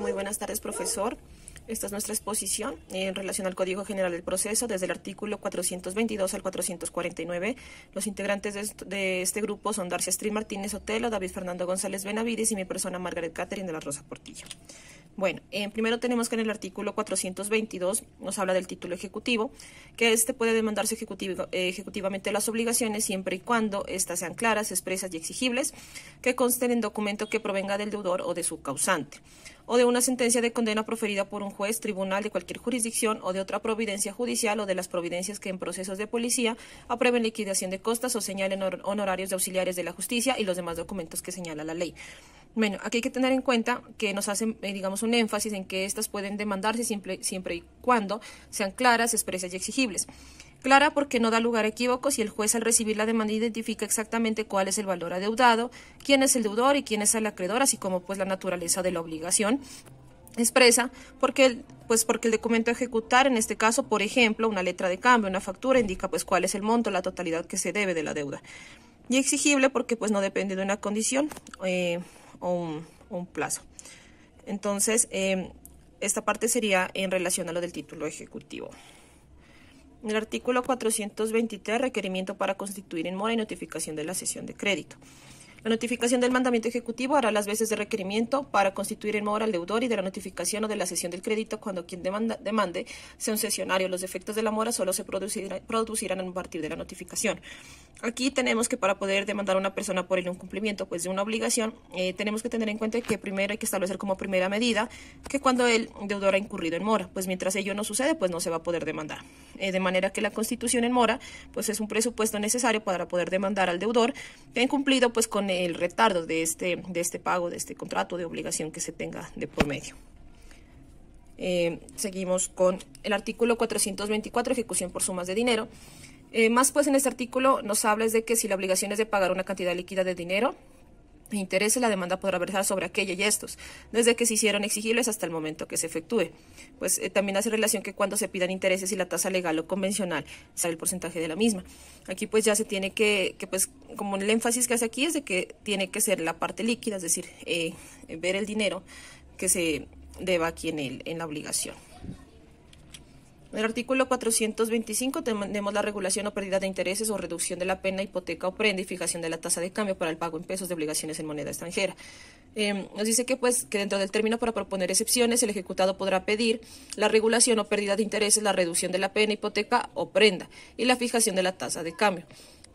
Muy buenas tardes, profesor. Esta es nuestra exposición en relación al Código General del Proceso, desde el artículo 422 al 449. Los integrantes de este grupo son Darcia Astrid Martínez Otelo, David Fernando González Benavides y mi persona Margaret Catherine de la Rosa Portillo. Bueno, primero tenemos que en el artículo 422 nos habla del título ejecutivo, que puede demandarse ejecutivamente las obligaciones siempre y cuando éstas sean claras, expresas y exigibles, que consten en documento que provenga del deudor o de su causante, o de una sentencia de condena proferida por un juez, tribunal de cualquier jurisdicción o de otra providencia judicial o de las providencias que en procesos de policía aprueben liquidación de costas o señalen honorarios de auxiliares de la justicia y los demás documentos que señala la ley. Bueno, aquí hay que tener en cuenta que nos hacen, digamos, un énfasis en que estas pueden demandarse siempre y cuando sean claras, expresas y exigibles. Clara porque no da lugar a equívocos y el juez al recibir la demanda identifica exactamente cuál es el valor adeudado, quién es el deudor y quién es el acreedor, así como pues la naturaleza de la obligación. Expresa porque el documento a ejecutar, en este caso, por ejemplo, una letra de cambio, una factura, indica pues cuál es el monto, la totalidad que se debe de la deuda. Y exigible porque pues no depende de una condición o un plazo. Entonces, esta parte sería en relación a lo del título ejecutivo. En el artículo 423, requerimiento para constituir en mora y notificación de la cesión de crédito. La notificación del mandamiento ejecutivo hará las veces de requerimiento para constituir en mora al deudor y de la notificación o de la cesión del crédito cuando quien demande sea un cesionario. Los efectos de la mora solo se producirán a partir de la notificación. Aquí tenemos que para poder demandar a una persona por el incumplimiento pues, de una obligación, tenemos que tener en cuenta que primero hay que establecer como primera medida que cuando el deudor ha incurrido en mora, pues mientras ello no sucede, pues no se va a poder demandar. De manera que la constitución en mora pues es un presupuesto necesario para poder demandar al deudor que ha incumplido pues con el retardo de este pago, de este contrato de obligación que se tenga de por medio. Seguimos con el artículo 424, ejecución por sumas de dinero. Más pues en este artículo nos habla es de que si la obligación es de pagar una cantidad líquida de dinero, intereses, la demanda podrá versar sobre aquella y estos, desde que se hicieron exigibles hasta el momento que se efectúe. Pues también hace relación que cuando se pidan intereses y la tasa legal o convencional sale el porcentaje de la misma. Aquí pues ya se tiene que pues como el énfasis que hace aquí es de que tiene que ser la parte líquida, es decir, ver el dinero que se deba aquí en la obligación. En el artículo 425 tenemos la regulación o pérdida de intereses o reducción de la pena, hipoteca o prenda y fijación de la tasa de cambio para el pago en pesos de obligaciones en moneda extranjera. Nos dice que dentro del término para proponer excepciones, el ejecutado podrá pedir la regulación o pérdida de intereses, la reducción de la pena, hipoteca o prenda y la fijación de la tasa de cambio.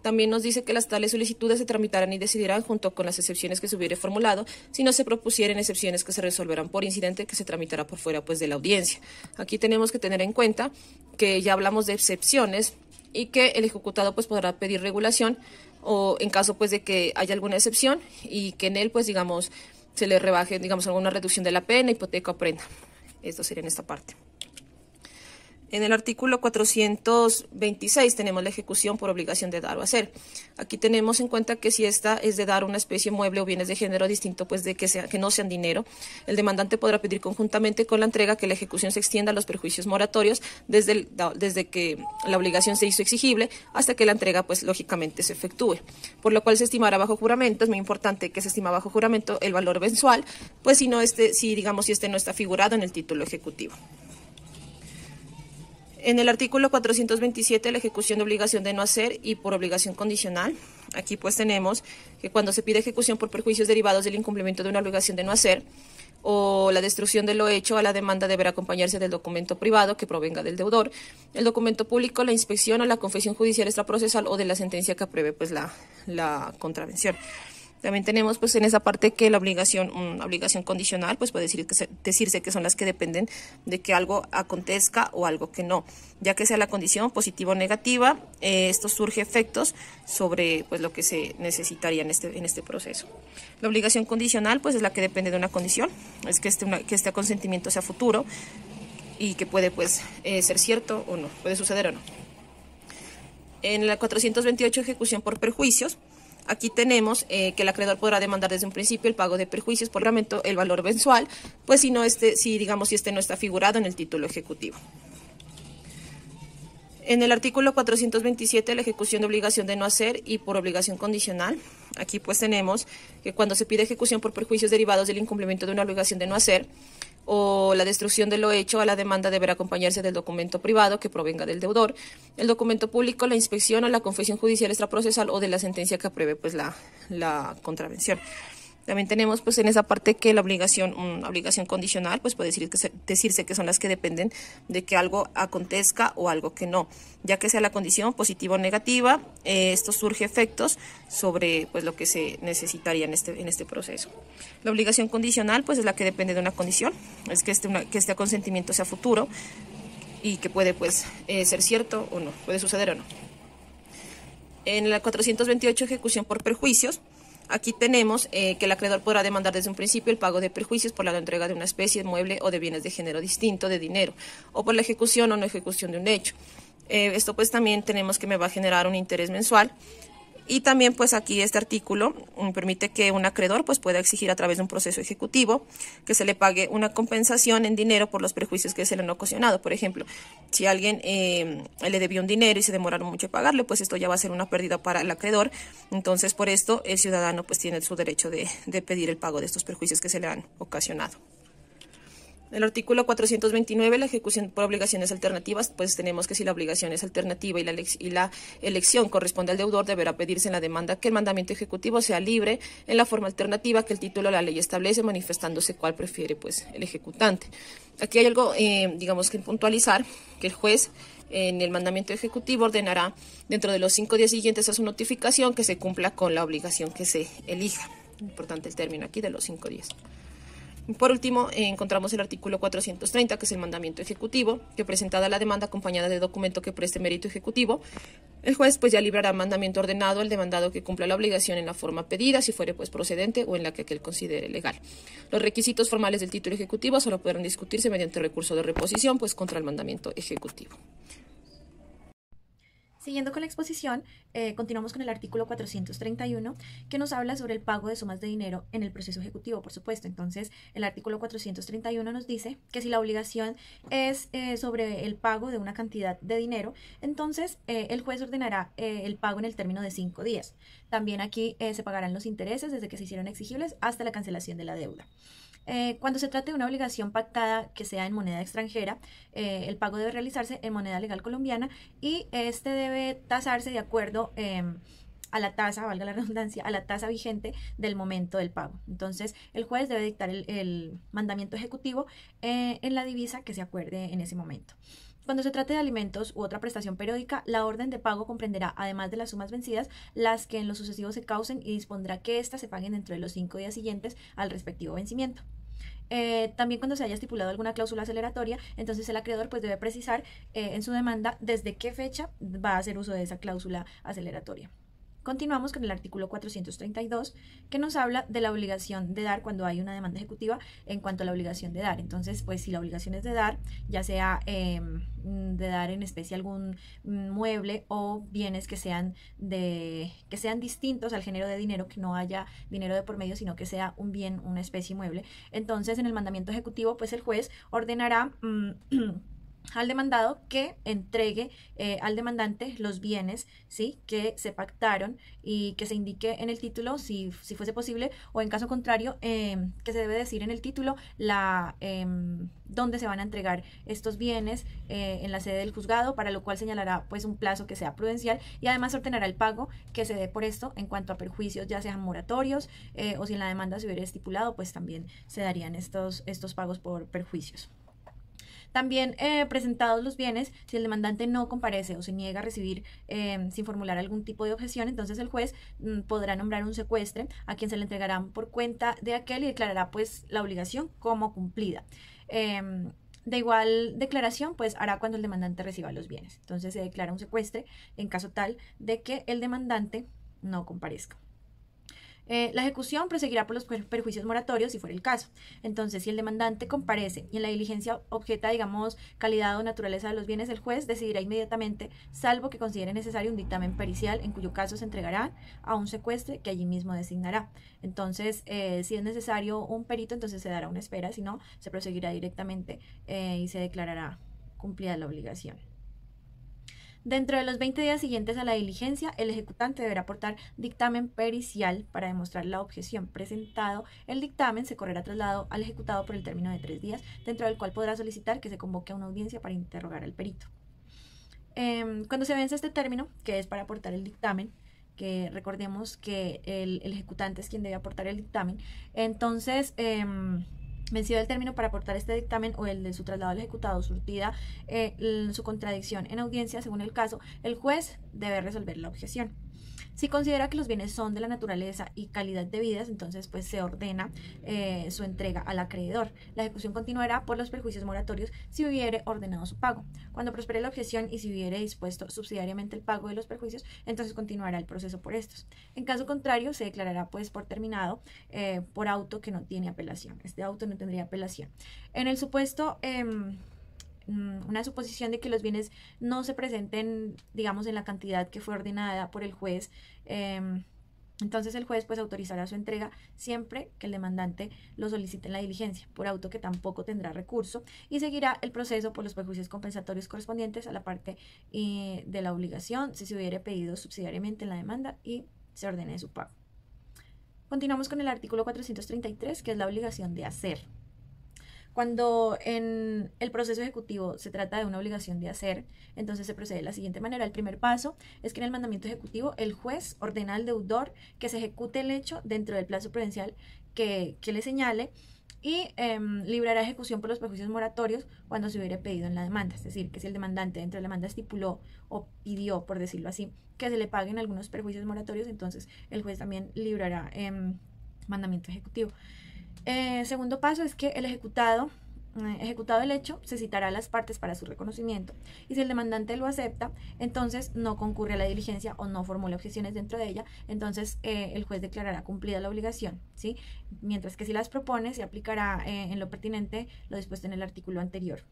También nos dice que las tales solicitudes se tramitarán y decidirán junto con las excepciones que se hubiere formulado, si no se propusieren excepciones que se resolverán por incidente que se tramitará por fuera pues de la audiencia. Aquí tenemos que tener en cuenta que ya hablamos de excepciones y que el ejecutado pues podrá pedir regulación o en caso pues de que haya alguna excepción y que en él pues digamos se le rebaje digamos alguna reducción de la pena, hipoteca o prenda. Esto sería en esta parte. En el artículo 426 tenemos la ejecución por obligación de dar o hacer. Aquí tenemos en cuenta que si esta es de dar una especie mueble o bienes de género distinto, pues de que no sean dinero, el demandante podrá pedir conjuntamente con la entrega que la ejecución se extienda a los perjuicios moratorios desde que la obligación se hizo exigible hasta que la entrega, pues lógicamente se efectúe. Por lo cual se estimará bajo juramento, es muy importante que se estima bajo juramento el valor mensual, pues si no si este no está figurado en el título ejecutivo. En el artículo 427, la ejecución de obligación de no hacer y por obligación condicional. Aquí pues tenemos que cuando se pide ejecución por perjuicios derivados del incumplimiento de una obligación de no hacer o la destrucción de lo hecho, a la demanda deberá acompañarse del documento privado que provenga del deudor, el documento público, la inspección o la confesión judicial extraprocesal o de la sentencia que apruebe pues la contravención. También tenemos pues en esa parte que la obligación condicional pues puede decirse que son las que dependen de que algo acontezca o algo que no, ya que sea la condición positiva o negativa, esto surge efectos sobre pues lo que se necesitaría en este proceso. La obligación condicional pues es la que depende de una condición, es que este consentimiento sea futuro y que puede pues ser cierto o no, puede suceder o no. En la 428 ejecución por perjuicios. Aquí tenemos que el acreedor podrá demandar desde un principio el pago de perjuicios por reglamento, el valor mensual, pues si este no está figurado en el título ejecutivo. En el artículo 427, la ejecución de obligación de no hacer y por obligación condicional. Aquí pues tenemos que cuando se pide ejecución por perjuicios derivados del incumplimiento de una obligación de no hacer o la destrucción de lo hecho a la demanda deberá acompañarse del documento privado que provenga del deudor, el documento público, la inspección o la confesión judicial extraprocesal o de la sentencia que apruebe pues la contravención. También tenemos pues en esa parte que la obligación, una obligación condicional, pues puede decirse que son las que dependen de que algo acontezca o algo que no, ya que sea la condición positiva o negativa, esto surge efectos sobre pues lo que se necesitaría en este proceso. La obligación condicional pues es la que depende de una condición, es que este consentimiento sea futuro y que puede pues ser cierto o no, puede suceder o no. En la 428 ejecución por perjuicios, aquí tenemos que el acreedor podrá demandar desde un principio el pago de perjuicios por la no entrega de una especie, mueble o de bienes de género distinto de dinero, o por la ejecución o no ejecución de un hecho. Esto pues también tenemos que me va a generar un interés mensual. Y también pues aquí este artículo permite que un acreedor pues pueda exigir a través de un proceso ejecutivo que se le pague una compensación en dinero por los perjuicios que se le han ocasionado. Por ejemplo, si alguien le debió un dinero y se demoraron mucho en pagarle, pues esto ya va a ser una pérdida para el acreedor. Entonces por esto el ciudadano pues tiene su derecho de pedir el pago de estos perjuicios que se le han ocasionado. El artículo 429, la ejecución por obligaciones alternativas, pues tenemos que si la obligación es alternativa y la elección corresponde al deudor, deberá pedirse en la demanda que el mandamiento ejecutivo sea libre en la forma alternativa que el título de la ley establece, manifestándose cuál prefiere pues el ejecutante. Aquí hay algo, digamos que puntualizar, que el juez en el mandamiento ejecutivo ordenará dentro de los 5 días siguientes a su notificación que se cumpla con la obligación que se elija. Importante el término aquí de los 5 días. Por último, encontramos el artículo 430, que es el mandamiento ejecutivo, que presentada la demanda acompañada de documento que preste mérito ejecutivo, el juez pues ya librará mandamiento ordenado al demandado que cumpla la obligación en la forma pedida, si fuere pues procedente o en la que aquel considere legal. Los requisitos formales del título ejecutivo solo podrán discutirse mediante recurso de reposición pues contra el mandamiento ejecutivo. Siguiendo con la exposición, continuamos con el artículo 431, que nos habla sobre el pago de sumas de dinero en el proceso ejecutivo, por supuesto. Entonces, el artículo 431 nos dice que si la obligación es sobre el pago de una cantidad de dinero, entonces el juez ordenará el pago en el término de 5 días. También aquí se pagarán los intereses desde que se hicieron exigibles hasta la cancelación de la deuda. Cuando se trate de una obligación pactada que sea en moneda extranjera, el pago debe realizarse en moneda legal colombiana y este debe tasarse de acuerdo a la tasa, valga la redundancia, a la tasa vigente del momento del pago. Entonces, el juez debe dictar el mandamiento ejecutivo en la divisa que se acuerde en ese momento. Cuando se trate de alimentos u otra prestación periódica, la orden de pago comprenderá, además de las sumas vencidas, las que en lo sucesivo se causen y dispondrá que éstas se paguen dentro de los 5 días siguientes al respectivo vencimiento. También cuando se haya estipulado alguna cláusula aceleratoria, entonces el acreedor pues debe precisar en su demanda desde qué fecha va a hacer uso de esa cláusula aceleratoria. Continuamos con el artículo 432, que nos habla de la obligación de dar cuando hay una demanda ejecutiva en cuanto a la obligación de dar. Entonces, pues si la obligación es de dar, ya sea de dar en especie algún mueble o bienes que sean distintos al género de dinero, que no haya dinero de por medio, sino que sea un bien, una especie mueble. Entonces, en el mandamiento ejecutivo, pues el juez ordenará al demandado que entregue al demandante los bienes, ¿sí?, que se pactaron y que se indique en el título, si fuese posible, o en caso contrario, que se debe decir en el título dónde se van a entregar estos bienes en la sede del juzgado, para lo cual señalará pues un plazo que sea prudencial y además ordenará el pago que se dé por esto en cuanto a perjuicios, ya sean moratorios o si en la demanda se hubiera estipulado, pues también se darían estos pagos por perjuicios. También presentados los bienes, si el demandante no comparece o se niega a recibir sin formular algún tipo de objeción, entonces el juez podrá nombrar un secuestre a quien se le entregarán por cuenta de aquel y declarará pues la obligación como cumplida. De igual declaración, pues hará cuando el demandante reciba los bienes. Entonces se declara un secuestre en caso tal de que el demandante no comparezca. La ejecución proseguirá por los perjuicios moratorios si fuera el caso. Entonces, si el demandante comparece y en la diligencia objeta, digamos, calidad o naturaleza de los bienes, el juez decidirá inmediatamente, salvo que considere necesario un dictamen pericial, en cuyo caso se entregará a un secuestre que allí mismo designará. Entonces, si es necesario un perito, entonces se dará una espera, si no, se proseguirá directamente y se declarará cumplida la obligación. Dentro de los 20 días siguientes a la diligencia, el ejecutante deberá aportar dictamen pericial para demostrar la objeción. Presentado el dictamen, se correrá traslado al ejecutado por el término de 3 días, dentro del cual podrá solicitar que se convoque a una audiencia para interrogar al perito. Cuando se vence este término, que es para aportar el dictamen, que recordemos que el ejecutante es quien debe aportar el dictamen, entonces vencido el término para aportar este dictamen o el de su traslado al ejecutado, surtida su contradicción en audiencia, según el caso, el juez debe resolver la objeción. Si considera que los bienes son de la naturaleza y calidad debidas, entonces pues se ordena su entrega al acreedor. La ejecución continuará por los perjuicios moratorios si hubiere ordenado su pago. Cuando prospere la objeción y si hubiere dispuesto subsidiariamente el pago de los perjuicios, entonces continuará el proceso por estos. En caso contrario, se declarará pues por terminado por auto que no tiene apelación. Este auto no tendría apelación. En el supuesto una suposición de que los bienes no se presenten, digamos, en la cantidad que fue ordenada por el juez, entonces el juez pues autorizará su entrega siempre que el demandante lo solicite en la diligencia, por auto que tampoco tendrá recurso, y seguirá el proceso por los perjuicios compensatorios correspondientes a la parte de la obligación, si se hubiere pedido subsidiariamente en la demanda y se ordene su pago. Continuamos con el artículo 433, que es la obligación de hacer. Cuando en el proceso ejecutivo se trata de una obligación de hacer, entonces se procede de la siguiente manera. El primer paso es que en el mandamiento ejecutivo el juez ordena al deudor que se ejecute el hecho dentro del plazo prudencial que le señale y librará ejecución por los perjuicios moratorios cuando se hubiere pedido en la demanda. Es decir, que si el demandante dentro de la demanda estipuló o pidió, por decirlo así, que se le paguen algunos perjuicios moratorios, entonces el juez también librará mandamiento ejecutivo. Segundo paso es que el ejecutado el hecho, se citará a las partes para su reconocimiento y si el demandante lo acepta, entonces no concurre a la diligencia o no formula objeciones dentro de ella, entonces el juez declarará cumplida la obligación, ¿sí? Mientras que si las propone, se aplicará en lo pertinente lo dispuesto en el artículo anterior.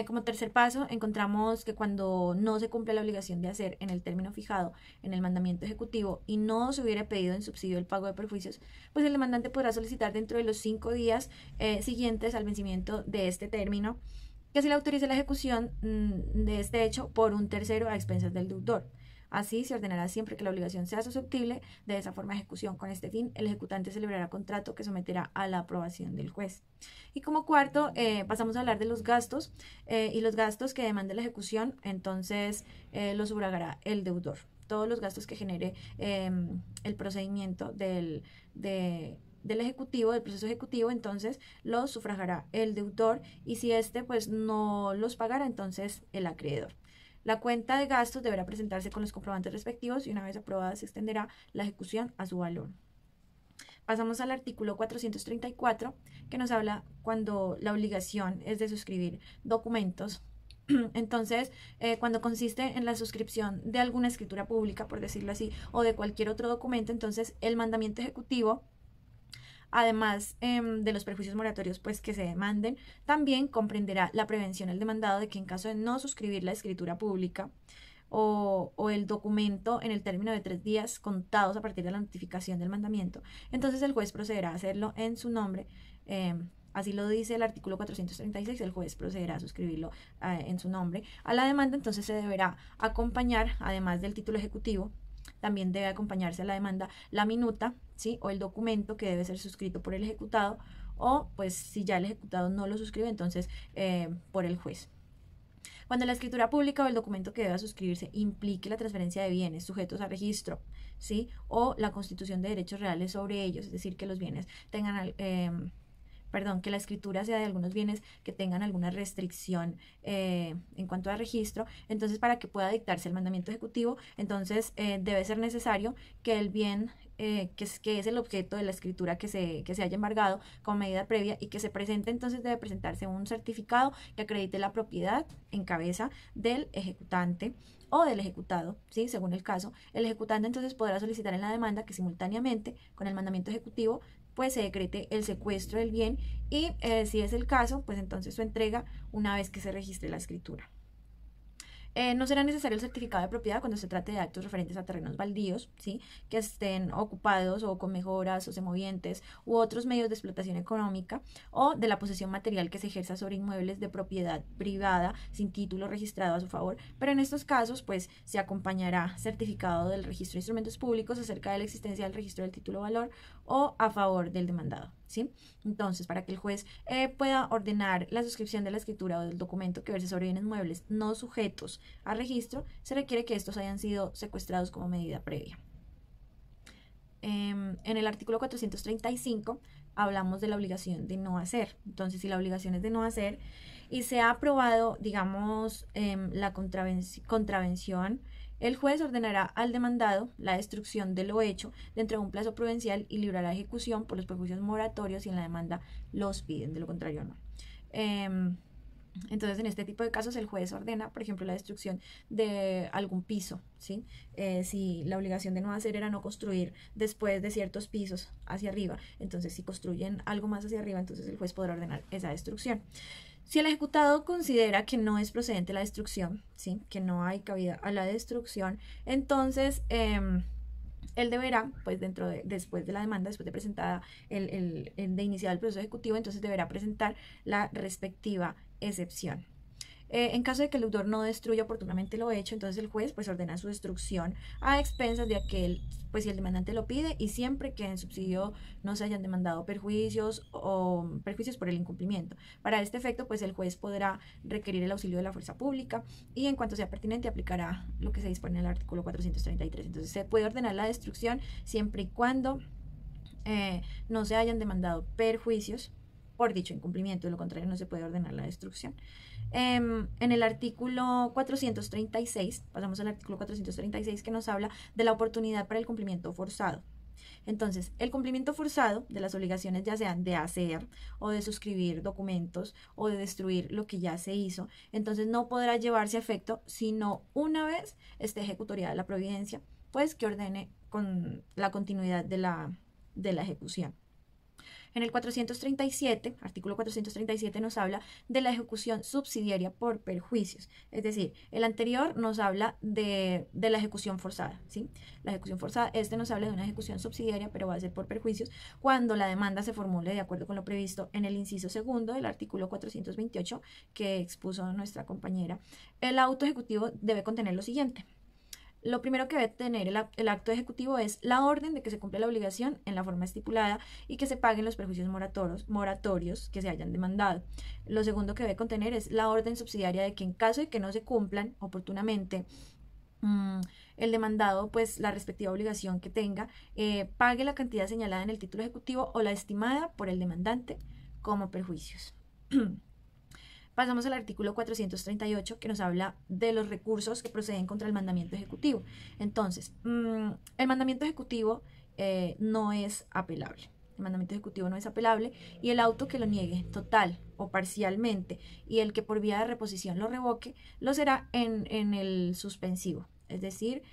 Como tercer paso, encontramos que cuando no se cumple la obligación de hacer en el término fijado en el mandamiento ejecutivo y no se hubiera pedido en subsidio el pago de perjuicios, pues el demandante podrá solicitar dentro de los 5 días siguientes al vencimiento de este término que se le autorice la ejecución de este hecho por un tercero a expensas del deudor. Así se ordenará siempre que la obligación sea susceptible de esa forma de ejecución. Con este fin, el ejecutante celebrará contrato que someterá a la aprobación del juez. Y como cuarto, pasamos a hablar de los gastos y los gastos que demande la ejecución, entonces los sufragará el deudor. Todos los gastos que genere el procedimiento del ejecutivo, del proceso ejecutivo, entonces los sufragará el deudor y si éste pues no los pagará, entonces el acreedor. La cuenta de gastos deberá presentarse con los comprobantes respectivos y una vez aprobada se extenderá la ejecución a su valor. Pasamos al artículo 434, que nos habla cuando la obligación es de suscribir documentos. Entonces, cuando consiste en la suscripción de alguna escritura pública, por decirlo así, o de cualquier otro documento, entonces el mandamiento ejecutivo, además de los perjuicios moratorios pues que se demanden, también comprenderá la prevención al demandado de que en caso de no suscribir la escritura pública o el documento en el término de 3 días contados a partir de la notificación del mandamiento, entonces el juez procederá a hacerlo en su nombre. Así lo dice el artículo 436, el juez procederá a suscribirlo en su nombre. A la demanda entonces se deberá acompañar, además del título ejecutivo, también debe acompañarse a la demanda la minuta, ¿sí? O el documento que debe ser suscrito por el ejecutado o pues si ya el ejecutado no lo suscribe, entonces por el juez. Cuando la escritura pública o el documento que deba suscribirse implique la transferencia de bienes sujetos a registro, ¿sí? O la constitución de derechos reales sobre ellos, es decir, que los bienes tengan que la escritura sea de algunos bienes que tengan alguna restricción en cuanto a registro, entonces para que pueda dictarse el mandamiento ejecutivo, entonces debe ser necesario que el bien que es el objeto de la escritura que se haya embargado como medida previa y que se presente, entonces debe presentarse un certificado que acredite la propiedad en cabeza del ejecutante o del ejecutado, ¿sí? Según el caso. El ejecutante entonces podrá solicitar en la demanda que simultáneamente con el mandamiento ejecutivo pues se decrete el secuestro del bien y si es el caso, pues entonces su entrega una vez que se registre la escritura. No será necesario el certificado de propiedad cuando se trate de actos referentes a terrenos baldíos, ¿sí? Que estén ocupados o con mejoras o semovientes u otros medios de explotación económica, o de la posesión material que se ejerza sobre inmuebles de propiedad privada sin título registrado a su favor, pero en estos casos pues se acompañará certificado del registro de instrumentos públicos acerca de la existencia del registro del título valor o a favor del demandado, ¿sí? Entonces, para que el juez pueda ordenar la suscripción de la escritura o del documento que verse sobre bienes muebles no sujetos a registro, se requiere que estos hayan sido secuestrados como medida previa. En el artículo 435 hablamos de la obligación de no hacer. Entonces, si la obligación es de no hacer y se ha aprobado, digamos, la contravención, el juez ordenará al demandado la destrucción de lo hecho dentro de un plazo prudencial y librará ejecución por los perjuicios moratorios si en la demanda los piden, de lo contrario no. Entonces, en este tipo de casos, el juez ordena, por ejemplo, la destrucción de algún piso, ¿sí? Si la obligación de no hacer era no construir después de ciertos pisos hacia arriba, entonces si construyen algo más hacia arriba, entonces el juez podrá ordenar esa destrucción. Si el ejecutado considera que no es procedente la destrucción, ¿sí? Que no hay cabida a la destrucción, entonces él deberá, pues después de la demanda, después de presentada de iniciar el proceso ejecutivo, entonces deberá presentar la respectiva excepción. En caso de que el deudor no destruya oportunamente lo hecho, entonces el juez pues ordena su destrucción a expensas de aquel, pues si el demandante lo pide, y siempre que en subsidio no se hayan demandado perjuicios o perjuicios por el incumplimiento. Para este efecto, pues el juez podrá requerir el auxilio de la fuerza pública y en cuanto sea pertinente aplicará lo que se dispone en el artículo 433. Entonces se puede ordenar la destrucción siempre y cuando no se hayan demandado perjuicios por dicho incumplimiento, de lo contrario no se puede ordenar la destrucción. En el artículo 436, pasamos al artículo 436 que nos habla de la oportunidad para el cumplimiento forzado. Entonces, el cumplimiento forzado de las obligaciones, ya sean de hacer o de suscribir documentos o de destruir lo que ya se hizo, entonces no podrá llevarse a efecto sino una vez esté ejecutoriada la providencia, pues que ordene con la continuidad de la ejecución. En el 437, artículo 437, nos habla de la ejecución subsidiaria por perjuicios. Es decir, el anterior nos habla de la ejecución forzada, ¿sí? La ejecución forzada, nos habla de una ejecución subsidiaria, pero va a ser por perjuicios, cuando la demanda se formule de acuerdo con lo previsto en el inciso segundo del artículo 428 que expuso nuestra compañera. El auto ejecutivo debe contener lo siguiente. Lo primero que debe tener el acto ejecutivo es la orden de que se cumpla la obligación en la forma estipulada y que se paguen los perjuicios moratorios que se hayan demandado. Lo segundo que debe contener es la orden subsidiaria de que en caso de que no se cumplan oportunamente el demandado, pues la respectiva obligación que tenga, pague la cantidad señalada en el título ejecutivo o la estimada por el demandante como perjuicios. Pasamos al artículo 438 que nos habla de los recursos que proceden contra el mandamiento ejecutivo. Entonces, el mandamiento ejecutivo no es apelable. El mandamiento ejecutivo no es apelable y el auto que lo niegue total o parcialmente y el que por vía de reposición lo revoque, lo será en el suspensivo. Es decir,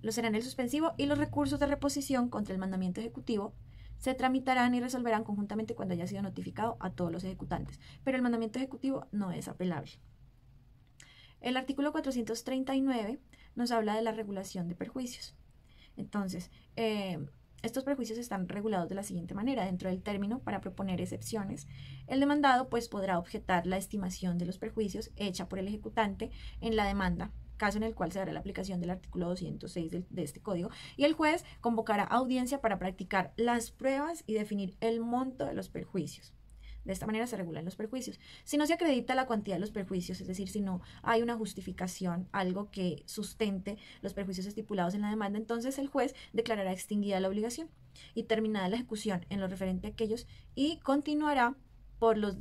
lo será en el suspensivo, y los recursos de reposición contra el mandamiento ejecutivo se tramitarán y resolverán conjuntamente cuando haya sido notificado a todos los ejecutantes, pero el mandamiento ejecutivo no es apelable. El artículo 439 nos habla de la regulación de perjuicios. Entonces, estos perjuicios están regulados de la siguiente manera. Dentro del término para proponer excepciones, el demandado pues podrá objetar la estimación de los perjuicios hecha por el ejecutante en la demanda, caso en el cual se dará la aplicación del artículo 206 de este código, y el juez convocará audiencia para practicar las pruebas y definir el monto de los perjuicios. De esta manera se regulan los perjuicios. Si no se acredita la cuantía de los perjuicios, es decir, si no hay una justificación, algo que sustente los perjuicios estipulados en la demanda, entonces el juez declarará extinguida la obligación y terminada la ejecución en lo referente a aquellos, y continuará por las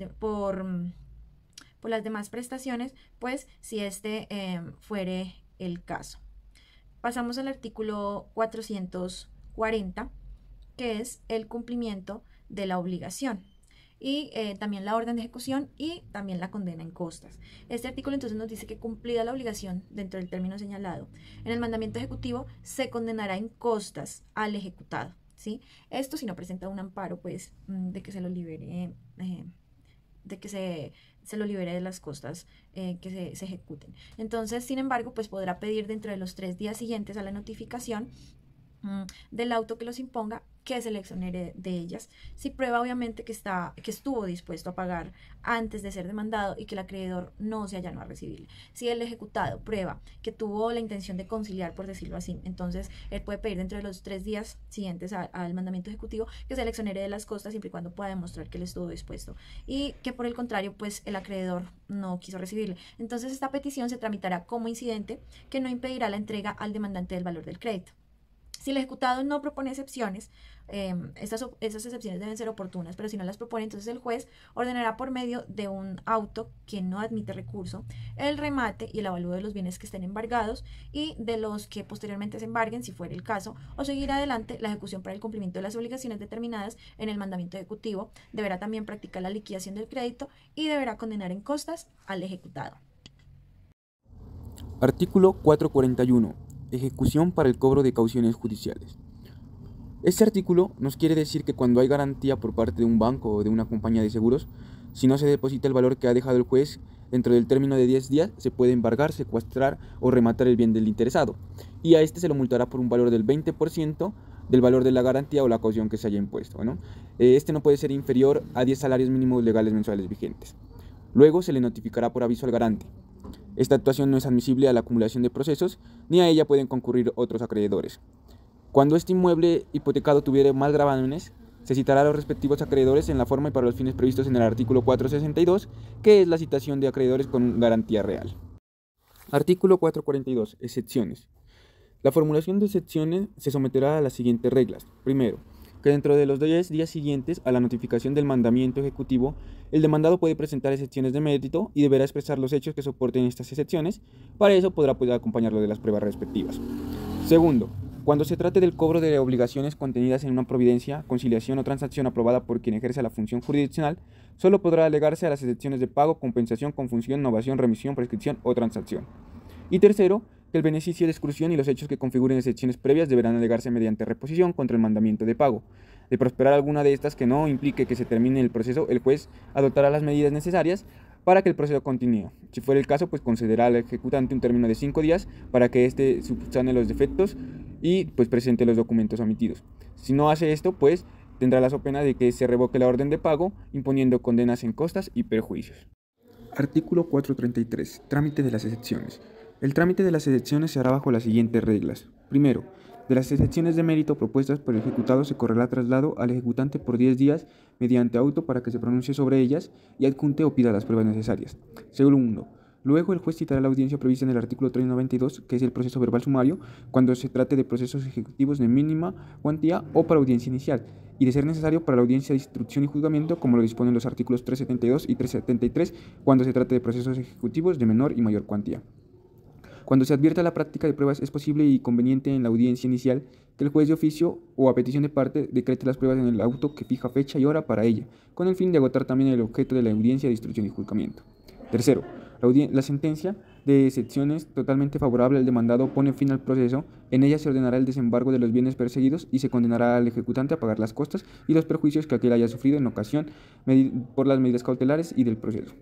demás prestaciones, pues si este fuere el caso. Pasamos al artículo 440, que es el cumplimiento de la obligación, y también la orden de ejecución y también la condena en costas. Este artículo entonces nos dice que cumplida la obligación dentro del término señalado en el mandamiento ejecutivo, se condenará en costas al ejecutado, ¿sí? Esto si no presenta un amparo, pues, de que se lo libere, de que se se lo libere de las costas que se ejecuten. Entonces, sin embargo, pues podrá pedir dentro de los 3 días siguientes a la notificación del auto que los imponga que se le exonere de ellas, si prueba obviamente que estuvo dispuesto a pagar antes de ser demandado y que el acreedor no se allanó a recibirle. Si el ejecutado prueba que tuvo la intención de conciliar, por decirlo así, entonces él puede pedir dentro de los 3 días siguientes al mandamiento ejecutivo que se le exonere de las costas, siempre y cuando pueda demostrar que él estuvo dispuesto y que por el contrario pues el acreedor no quiso recibirle. Entonces esta petición se tramitará como incidente que no impedirá la entrega al demandante del valor del crédito. Si el ejecutado no propone excepciones, esas excepciones deben ser oportunas, pero si no las propone, entonces el juez ordenará por medio de un auto que no admite recurso el remate y el avalúo de los bienes que estén embargados y de los que posteriormente se embarguen, si fuera el caso, o seguir adelante la ejecución para el cumplimiento de las obligaciones determinadas en el mandamiento ejecutivo. Deberá también practicar la liquidación del crédito y deberá condenar en costas al ejecutado. Artículo 441. Ejecución para el cobro de cauciones judiciales. Este artículo nos quiere decir que cuando hay garantía por parte de un banco o de una compañía de seguros, si no se deposita el valor que ha dejado el juez dentro del término de 10 días, se puede embargar, secuestrar o rematar el bien del interesado, y a este se lo multará por un valor del 20% del valor de la garantía o la caución que se haya impuesto, ¿no? Este no puede ser inferior a 10 salarios mínimos legales mensuales vigentes. Luego se le notificará por aviso al garante. Esta actuación no es admisible a la acumulación de procesos, ni a ella pueden concurrir otros acreedores. Cuando este inmueble hipotecado tuviere más gravámenes, se citará a los respectivos acreedores en la forma y para los fines previstos en el artículo 462, que es la citación de acreedores con garantía real. Artículo 442. Excepciones. La formulación de excepciones se someterá a las siguientes reglas. Primero, que dentro de los 10 días siguientes a la notificación del mandamiento ejecutivo, el demandado puede presentar excepciones de mérito y deberá expresar los hechos que soporten estas excepciones. Para eso podrá acompañarlo de las pruebas respectivas. Segundo, cuando se trate del cobro de obligaciones contenidas en una providencia, conciliación o transacción aprobada por quien ejerce la función jurisdiccional, solo podrá alegarse a las excepciones de pago, compensación, confusión, novación, remisión, prescripción o transacción. Y tercero, que el beneficio de exclusión y los hechos que configuren excepciones previas deberán alegarse mediante reposición contra el mandamiento de pago. De prosperar alguna de estas que no implique que se termine el proceso, el juez adoptará las medidas necesarias para que el proceso continúe. Si fuera el caso, pues concederá al ejecutante un término de 5 días para que éste subsane los defectos y pues presente los documentos omitidos. Si no hace esto, pues tendrá la pena de que se revoque la orden de pago, imponiendo condenas en costas y perjuicios. Artículo 433. Trámite de las excepciones. El trámite de las excepciones se hará bajo las siguientes reglas. Primero, de las excepciones de mérito propuestas por el ejecutado se correrá traslado al ejecutante por 10 días mediante auto para que se pronuncie sobre ellas y adjunte o pida las pruebas necesarias. Segundo, luego el juez citará la audiencia prevista en el artículo 392, que es el proceso verbal sumario, cuando se trate de procesos ejecutivos de mínima cuantía o para audiencia inicial, y de ser necesario para la audiencia de instrucción y juzgamiento, como lo disponen los artículos 372 y 373, cuando se trate de procesos ejecutivos de menor y mayor cuantía. Cuando se advierta la práctica de pruebas, es posible y conveniente en la audiencia inicial que el juez de oficio o a petición de parte decrete las pruebas en el auto que fija fecha y hora para ella, con el fin de agotar también el objeto de la audiencia de instrucción y juzgamiento. Tercero, la sentencia de excepciones totalmente favorable al demandado pone fin al proceso. En ella se ordenará el desembargo de los bienes perseguidos y se condenará al ejecutante a pagar las costas y los perjuicios que aquel haya sufrido en ocasión por las medidas cautelares y del proceso.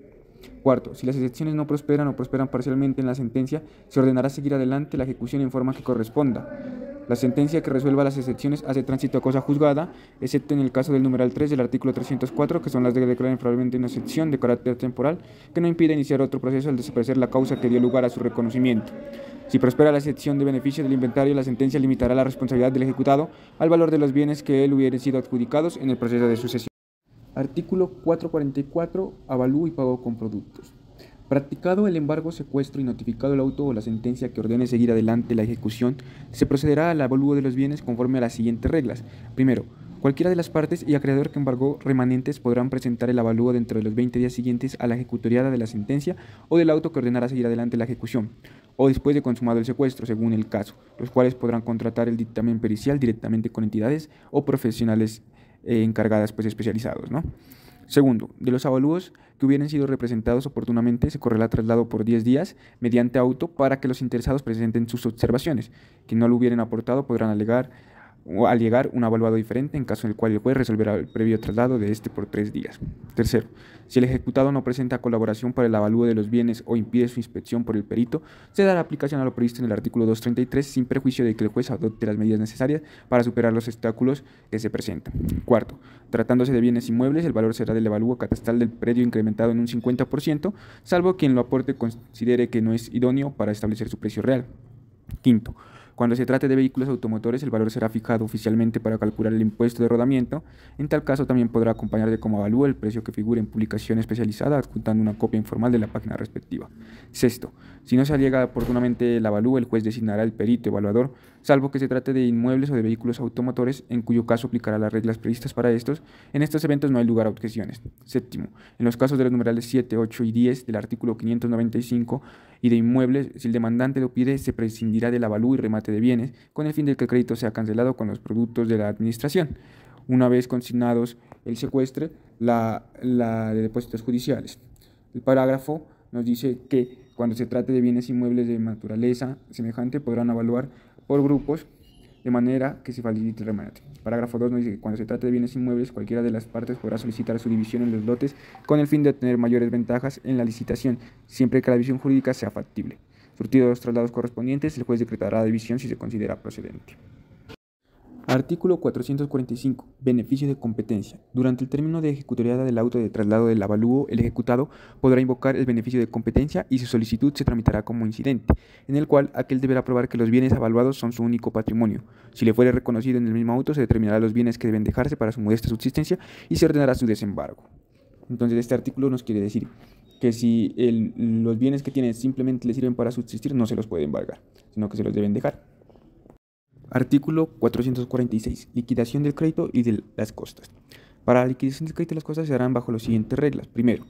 Cuarto, si las excepciones no prosperan o prosperan parcialmente en la sentencia, se ordenará seguir adelante la ejecución en forma que corresponda. La sentencia que resuelva las excepciones hace tránsito a cosa juzgada, excepto en el caso del numeral 3 del artículo 304, que son las de declarar infaliblemente una excepción de carácter temporal que no impide iniciar otro proceso al desaparecer la causa que dio lugar a su reconocimiento. Si prospera la excepción de beneficio del inventario, la sentencia limitará la responsabilidad del ejecutado al valor de los bienes que él hubieran sido adjudicados en el proceso de sucesión. Artículo 444. Avalúo y pago con productos. Practicado el embargo, secuestro y notificado el auto o la sentencia que ordene seguir adelante la ejecución, se procederá al avalúo de los bienes conforme a las siguientes reglas. Primero, cualquiera de las partes y acreedor que embargó remanentes podrán presentar el avalúo dentro de los 20 días siguientes a la ejecutoriada de la sentencia o del auto que ordenará seguir adelante la ejecución, o después de consumado el secuestro, según el caso, los cuales podrán contratar el dictamen pericial directamente con entidades o profesionales encargadas especializados, ¿no? Segundo, de los avalúos que hubieran sido representados oportunamente se correrá traslado por 10 días mediante auto para que los interesados presenten sus observaciones. Quien no lo hubieran aportado podrán alegar o al llegar un avaluado diferente, en caso en el cual el juez resolverá el previo traslado de este por 3 días. Tercero, si el ejecutado no presenta colaboración para el avalúo de los bienes o impide su inspección por el perito, se dará aplicación a lo previsto en el artículo 233 sin perjuicio de que el juez adopte las medidas necesarias para superar los obstáculos que se presentan. Cuarto, tratándose de bienes inmuebles, el valor será del avalúo catastral del predio incrementado en un 50%, salvo quien lo aporte considere que no es idóneo para establecer su precio real. Quinto, cuando se trate de vehículos automotores, el valor será fijado oficialmente para calcular el impuesto de rodamiento. En tal caso, también podrá acompañar de como avalúo el precio que figure en publicación especializada, adjuntando una copia informal de la página respectiva. Sexto, si no se allega oportunamente el avalúo, el juez designará el perito evaluador, salvo que se trate de inmuebles o de vehículos automotores, en cuyo caso aplicará las reglas previstas para estos. En estos eventos no hay lugar a objeciones. Séptimo, en los casos de los numerales 7, 8 y 10 del artículo 595 y de inmuebles, si el demandante lo pide, se prescindirá del avalúo y remate de bienes, con el fin de que el crédito sea cancelado con los productos de la administración, una vez consignados el secuestre, la de depósitos judiciales. El parágrafo nos dice que cuando se trate de bienes inmuebles de naturaleza semejante, podrán evaluar por grupos de manera que se facilite el remate. Parágrafo 2 nos dice que cuando se trate de bienes inmuebles, cualquiera de las partes podrá solicitar su división en los lotes con el fin de obtener mayores ventajas en la licitación, siempre que la división jurídica sea factible. Surtidos los traslados correspondientes, el juez decretará la división si se considera procedente. Artículo 445. Beneficio de competencia. Durante el término de ejecutoriada del auto de traslado del avalúo, el ejecutado podrá invocar el beneficio de competencia y su solicitud se tramitará como incidente, en el cual aquel deberá probar que los bienes avaluados son su único patrimonio. Si le fuere reconocido en el mismo auto, se determinará los bienes que deben dejarse para su modesta subsistencia y se ordenará su desembargo. Entonces, este artículo nos quiere decir que si los bienes que tienen simplemente le sirven para subsistir, no se los puede embargar, sino que se los deben dejar. Artículo 446. Liquidación del crédito y de las costas. Para la liquidación del crédito y las costas se harán bajo las siguientes reglas. Primero,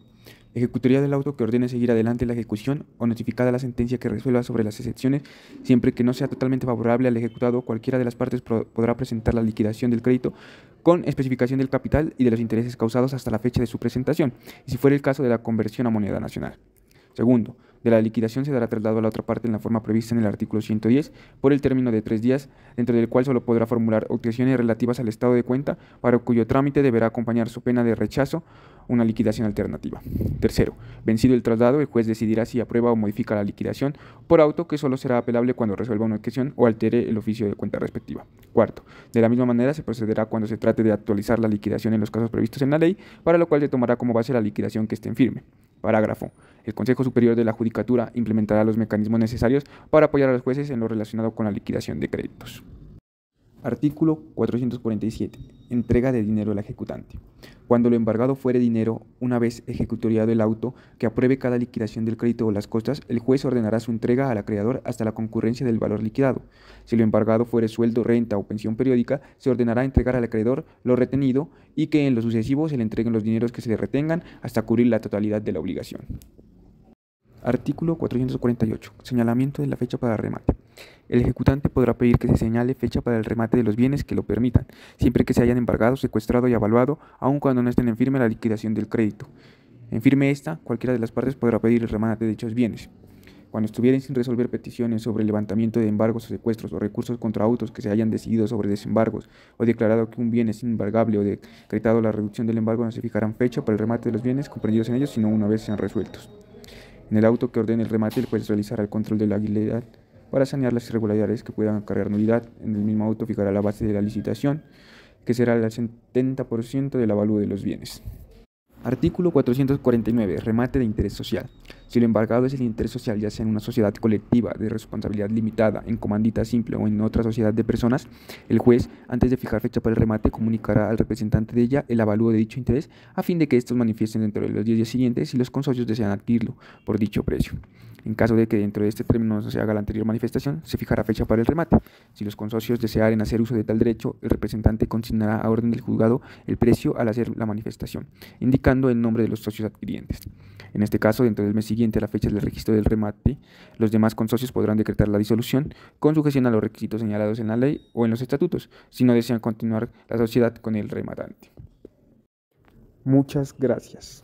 ejecutoría del auto que ordene seguir adelante la ejecución o notificada la sentencia que resuelva sobre las excepciones, siempre que no sea totalmente favorable al ejecutado, cualquiera de las partes podrá presentar la liquidación del crédito con especificación del capital y de los intereses causados hasta la fecha de su presentación, y si fuera el caso de la conversión a moneda nacional. Segundo, de la liquidación se dará traslado a la otra parte en la forma prevista en el artículo 110 por el término de 3 días, dentro del cual solo podrá formular objeciones relativas al estado de cuenta, para cuyo trámite deberá acompañar su pena de rechazo una liquidación alternativa. Tercero, vencido el traslado, el juez decidirá si aprueba o modifica la liquidación por auto, que solo será apelable cuando resuelva una objeción o altere el oficio de cuenta respectiva. Cuarto, de la misma manera se procederá cuando se trate de actualizar la liquidación en los casos previstos en la ley, para lo cual se tomará como base la liquidación que esté en firme. Parágrafo. El Consejo Superior de la Judicatura implementará los mecanismos necesarios para apoyar a los jueces en lo relacionado con la liquidación de créditos. Artículo 447. Entrega de dinero al ejecutante. Cuando lo embargado fuere dinero, una vez ejecutoriado el auto que apruebe cada liquidación del crédito o las costas, el juez ordenará su entrega al acreedor hasta la concurrencia del valor liquidado. Si lo embargado fuere sueldo, renta o pensión periódica, se ordenará entregar al acreedor lo retenido y que en lo sucesivo se le entreguen los dineros que se le retengan hasta cubrir la totalidad de la obligación. Artículo 448. Señalamiento de la fecha para remate. El ejecutante podrá pedir que se señale fecha para el remate de los bienes que lo permitan, siempre que se hayan embargado, secuestrado y avaluado, aun cuando no estén en firme la liquidación del crédito. En firme esta, cualquiera de las partes podrá pedir el remate de dichos bienes. Cuando estuvieren sin resolver peticiones sobre el levantamiento de embargos o secuestros o recursos contra autos que se hayan decidido sobre desembargos o declarado que un bien es inembargable o decretado la reducción del embargo, no se fijarán fecha para el remate de los bienes comprendidos en ellos, sino una vez sean resueltos. En el auto que ordene el remate, el juez realizará el control de la legalidad para sanear las irregularidades que puedan acarrear nulidad. En el mismo auto fijará la base de la licitación, que será el 70% del avalúo de los bienes. Artículo 449. Remate de interés social. Si lo embargado es el interés social, ya sea en una sociedad colectiva de responsabilidad limitada, en comandita simple o en otra sociedad de personas, el juez, antes de fijar fecha para el remate, comunicará al representante de ella el avalúo de dicho interés a fin de que estos manifiesten dentro de los 10 días siguientes si los consocios desean adquirirlo por dicho precio. En caso de que dentro de este término no se haga la anterior manifestación, se fijará fecha para el remate. Si los consocios desearen hacer uso de tal derecho, el representante consignará a orden del juzgado el precio al hacer la manifestación, indicando el nombre de los socios adquirientes. En este caso, dentro del mes siguiente a la fecha del registro del remate, los demás consocios podrán decretar la disolución con sujeción a los requisitos señalados en la ley o en los estatutos, si no desean continuar la sociedad con el rematante. Muchas gracias.